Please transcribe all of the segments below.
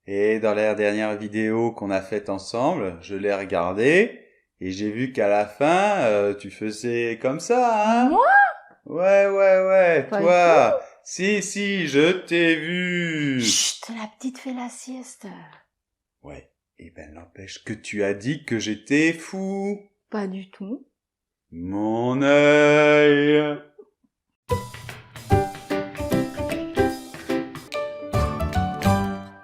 Et dans la dernière vidéo qu'on a faite ensemble, je l'ai regardée et j'ai vu qu'à la fin, tu faisais comme ça, hein? Moi? Ouais, Pas du tout. toi. Si, je t'ai vu. Chut, la petite fait la sieste. Ouais, et ben n'empêche que tu as dit que j'étais fou. Pas du tout. Mon œil.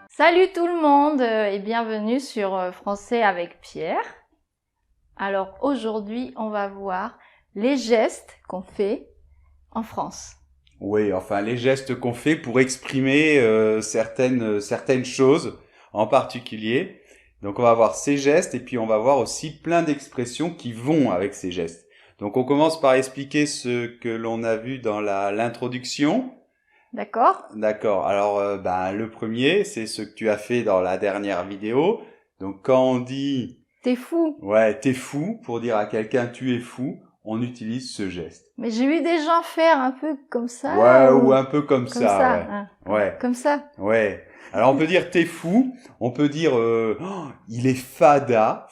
Salut tout le monde et bienvenue sur Français avec Pierre. Alors aujourd'hui, on va voir les gestes qu'on fait en France. Oui, enfin les gestes qu'on fait pour exprimer certaines choses en particulier. Donc on va voir ces gestes et puis on va voir aussi plein d'expressions qui vont avec ces gestes. Donc on commence par expliquer ce que l'on a vu dans l'introduction. D'accord? D'accord. Alors le premier, c'est ce que tu as fait dans la dernière vidéo. Donc quand on dit T'es fou. ouais, t'es fou pour dire à quelqu'un tu es fou, on utilise ce geste. Mais j'ai vu des gens faire un peu comme ça. Ouais, ou un peu comme comme ça, ça. ouais. Hein. Ouais. Comme ça. Ouais. Alors on peut dire t'es fou, on peut dire oh, il est fada,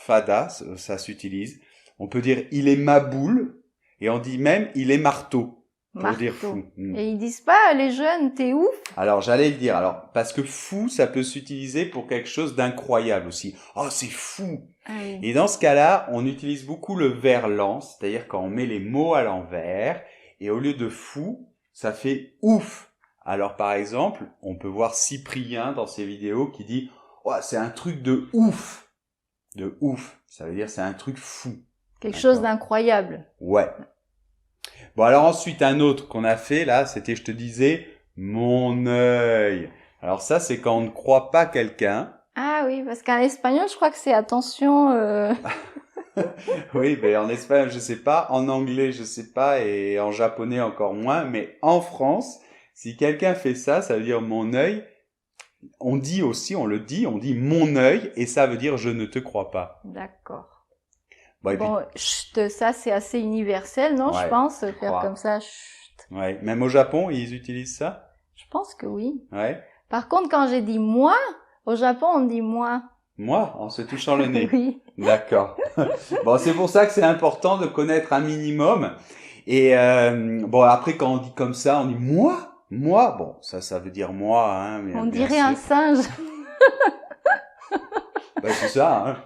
ça s'utilise. On peut dire il est ma boule et on dit même il est marteau pour dire Marteau. fou. Et ils disent pas, les jeunes, t'es ouf? Alors j'allais le dire, alors parce que fou ça peut s'utiliser pour quelque chose d'incroyable aussi. Oh c'est fou. Ah oui. Et dans ce cas-là, on utilise beaucoup le verlan, c'est-à-dire quand on met les mots à l'envers et au lieu de fou, ça fait ouf. Alors par exemple, on peut voir Cyprien dans ses vidéos qui dit oh, c'est un truc de ouf. De ouf, ça veut dire c'est un truc fou. Quelque D'accord. chose d'incroyable. Ouais. Bon alors ensuite un autre qu'on a fait là, c'était je te disais mon œil. Alors ça c'est quand on ne croit pas quelqu'un. Ah oui, parce qu'en espagnol, je crois que c'est attention. Oui, mais en espagnol, je sais pas, en anglais, je sais pas, et en japonais encore moins, mais en France, si quelqu'un fait ça, ça veut dire mon œil. On dit aussi, on le dit, on dit mon œil, et ça veut dire je ne te crois pas. D'accord. Bon, et Bon, chut, ça c'est assez universel, non, Ouais, je pense, je faire crois. comme ça. Chut. puis, ouais, même au Japon, ils utilisent ça. Je pense que oui. Ouais. Par contre, quand j'ai dit moi, au Japon, on dit moi. Moi, en se touchant le nez. Oui. D'accord. Bon, c'est pour ça que c'est important de connaître un minimum. Et bon, après, quand on dit comme ça, on dit moi. Bon, ça veut dire moi, hein. On Bien dirait un sûr. singe. Ben, c'est ça, hein.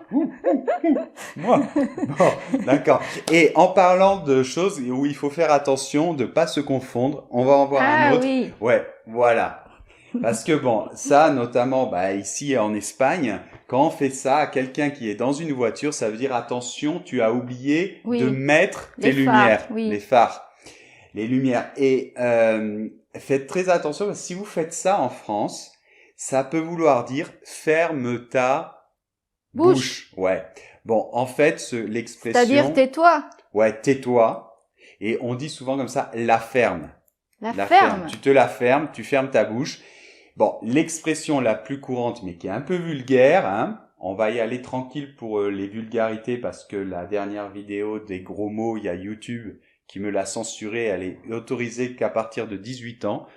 Moi. Bon, d'accord. Et en parlant de choses où il faut faire attention de pas se confondre, on va en voir un Ah autre. oui. Ouais, voilà. Parce que bon, ça, notamment, ici en Espagne, quand on fait ça à quelqu'un qui est dans une voiture, ça veut dire attention, tu as oublié Oui. de mettre tes Les phares, lumières, oui. les phares, les lumières. Et faites très attention parce que si vous faites ça en France, ça peut vouloir dire ferme ta bouche. Ouais. Bon, en fait, l'expression. C'est-à-dire tais-toi. Ouais, tais-toi. Et on dit souvent comme ça, la ferme. La La ferme. Tu te la fermes, tu fermes ta bouche. Bon, l'expression la plus courante, mais qui est un peu vulgaire, hein. On va y aller tranquille pour les vulgarités parce que la dernière vidéo des gros mots, il y a YouTube qui me l'a censurée. Elle est autorisée qu'à partir de 18 ans.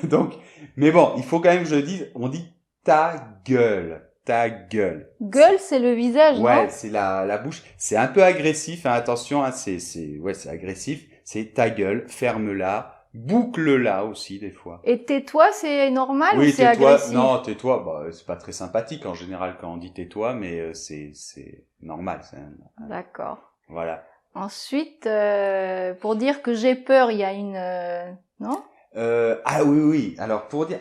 Donc, mais bon, il faut quand même que je le dise. On dit ta gueule. Ta gueule. Gueule, c'est le visage, Ouais, non? c'est la bouche. C'est un peu agressif, hein, attention, hein, c'est agressif. C'est ta gueule, ferme-la, boucle-la aussi des fois. Et tais-toi, c'est normal ou Oui, c'est tais-toi. agressif? Non, tais-toi. C'est pas très sympathique en général quand on dit tais-toi, mais c'est normal. D'accord. Voilà. Ensuite, pour dire que j'ai peur, il y a une... non? Ah oui. Alors pour dire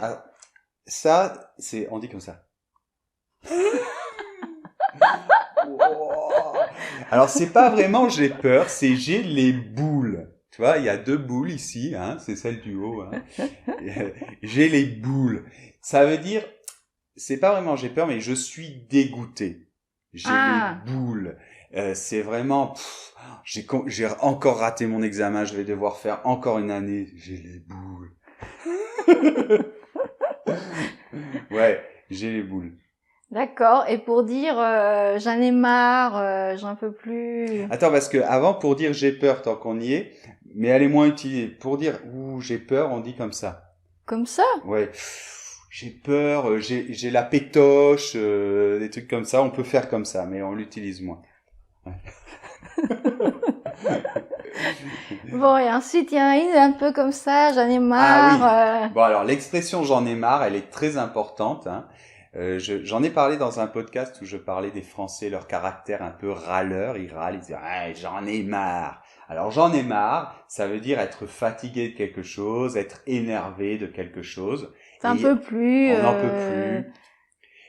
ça, on dit comme ça. Wow. Alors c'est pas vraiment j'ai peur, c'est j'ai les boules. Tu vois, il y a deux boules ici, hein, c'est celle du haut. Hein. J'ai les boules. Ça veut dire, c'est pas vraiment j'ai peur, mais je suis dégoûté. J'ai les boules. C'est vraiment, j'ai encore raté mon examen, je vais devoir faire encore une année. J'ai les boules. Ouais, j'ai les boules. D'accord. Et pour dire j'en ai marre, j'en peux plus. Attends, parce que avant, pour dire j'ai peur, tant qu'on y est, mais elle est moins utilisée. Pour dire j'ai peur, on dit comme ça. Comme ça? Ouais, j'ai peur, j'ai la pétoche, des trucs comme ça. On peut faire comme ça, mais on l'utilise moins. Ouais. Bon, et ensuite, il y en a une un peu comme ça, j'en ai marre. Ah oui. Bon, alors l'expression j'en ai marre, elle est très importante. Hein. J'en ai parlé dans un podcast où je parlais des Français, leur caractère un peu râleur. Ils râlent, ils disent ah, j'en ai marre. Alors j'en ai marre, ça veut dire être fatigué de quelque chose, être énervé de quelque chose. Ça n'en peut plus. On n'en peut plus.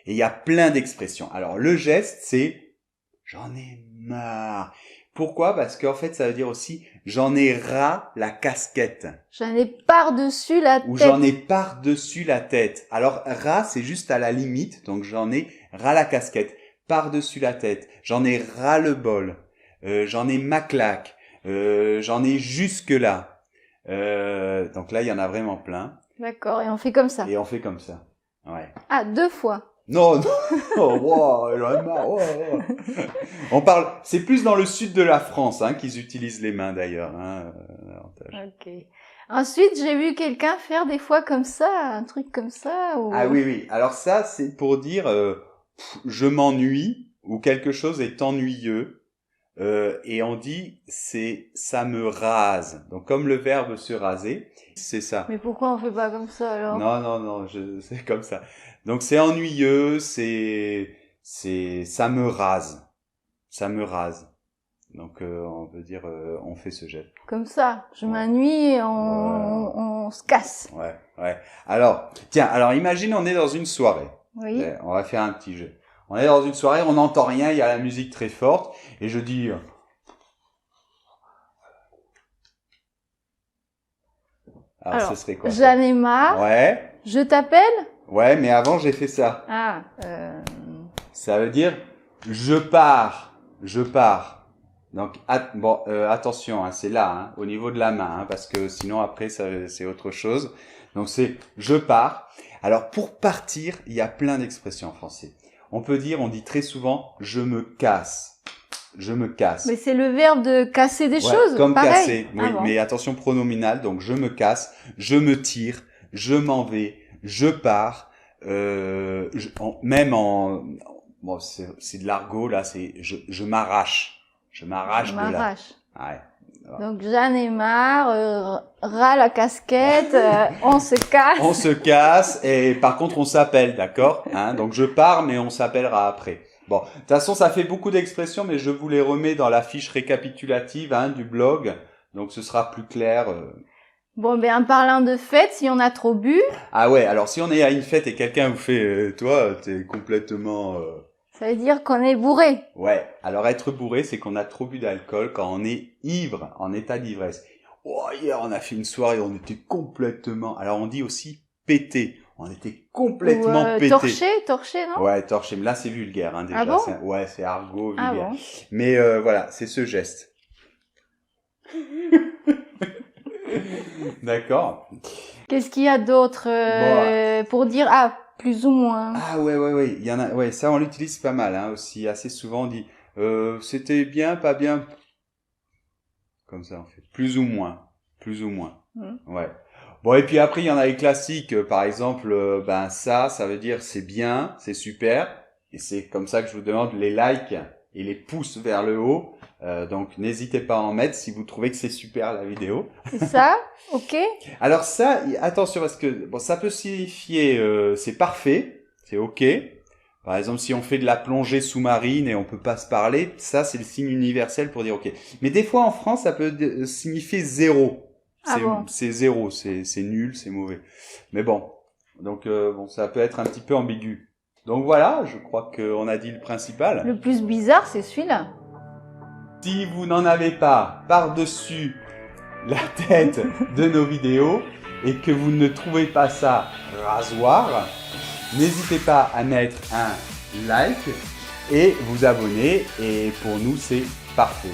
Et il y a plein d'expressions. Alors le geste, c'est j'en ai marre. Pourquoi? Parce qu'en fait, ça veut dire aussi j'en ai ras la casquette. J'en ai par-dessus la tête. Ou j'en ai par-dessus la tête. Alors ras, c'est juste à la limite. Donc j'en ai ras la casquette. Par-dessus la tête. J'en ai ras le bol. J'en ai ma claque. J'en ai jusque là. Donc là, il y en a vraiment plein. D'accord, et on fait comme ça. Et on fait comme ça. Ouais. Ah, 2 fois. Non, non, oh, wow, j'en ai marre, wow. On parle, c'est plus dans le sud de la France hein, qu'ils utilisent les mains d'ailleurs. Hein, ok. Ensuite, j'ai vu quelqu'un faire des fois comme ça, un truc comme ça. Ou... Ah oui, oui. Alors ça, c'est pour dire je m'ennuie ou quelque chose est ennuyeux. Et on dit c'est ça me rase. Donc comme le verbe se raser, c'est ça. Mais pourquoi on fait pas comme ça alors? Non, c'est comme ça. Donc c'est ennuyeux, c'est ça me rase. Ça me rase. Donc on peut dire on fait ce geste. Comme ça, je m'ennuie et on se casse. Ouais, ouais. Alors, tiens, alors imagine on est dans une soirée. Oui. On va faire un petit jeu. On est dans une soirée, on n'entend rien, il y a la musique très forte et je dis alors ce serait quoi? J'en ai marre. Ouais. Je t'appelle? Ouais, mais avant j'ai fait ça. Ah. Ça veut dire je pars. Donc attention, hein, c'est là, hein, au niveau de la main, hein, parce que sinon après c'est autre chose. Donc c'est je pars. Alors pour partir, il y a plein d'expressions en français. On dit très souvent je me casse. Je me casse. Mais c'est le verbe de casser des choses, comme pareil. casser. Oui, bon. Mais attention pronominal. Donc je me casse, je me tire, je m'en vais, je pars. Bon, c'est de l'argot là. C'est je m'arrache. Je m'arrache de là. Ouais. Donc j'en ai marre, ras la casquette, on se casse. On se casse et par contre on s'appelle, d'accord, hein. Donc je pars mais on s'appellera après. Bon, de toute façon ça fait beaucoup d'expressions mais je vous les remets dans la fiche récapitulative hein, du blog, donc ce sera plus clair. Bon ben en parlant de fête, si on a trop bu. Ah ouais, alors si on est à une fête et quelqu'un vous fait, toi t'es complètement. Ça veut dire qu'on est bourré. Ouais, alors être bourré, c'est qu'on a trop bu d'alcool quand on est ivre, en état d'ivresse. Oh, hier, on a fait une soirée, on était complètement... Alors, on dit aussi pété. On était complètement pété. Torché, non? Ouais, torché. Mais là, c'est vulgaire, hein, déjà. Ah bon? Ouais, c'est argot, vulgaire. Ah bon? Mais voilà, c'est ce geste. D'accord. Qu'est-ce qu'il y a d'autre pour dire... Ah, plus ou moins. Ah ouais, il y en a. Ouais, ça on l'utilise pas mal hein, aussi. Assez souvent on dit c'était bien, pas bien. Comme ça on fait. Plus ou moins. Ouais. Bon et puis après il y en a les classiques. Par exemple, ça veut dire c'est bien, c'est super. Et c'est comme ça que je vous demande les likes et les pouces vers le haut. Donc n'hésitez pas à en mettre si vous trouvez que c'est super la vidéo. C'est ça, ok. Alors ça, attention parce que bon, ça peut signifier c'est parfait, c'est ok. Par exemple, si on fait de la plongée sous-marine et on peut pas se parler, ça c'est le signe universel pour dire ok. Mais des fois en France, ça peut signifier zéro. C'est zéro, c'est nul, c'est mauvais. Mais bon, donc ça peut être un petit peu ambigu. Donc voilà, je crois qu'on a dit le principal. Le plus bizarre, c'est celui-là. Si vous n'en avez pas par-dessus la tête de nos vidéos et que vous ne trouvez pas ça rasoir, n'hésitez pas à mettre un like et vous abonner et pour nous c'est parfait.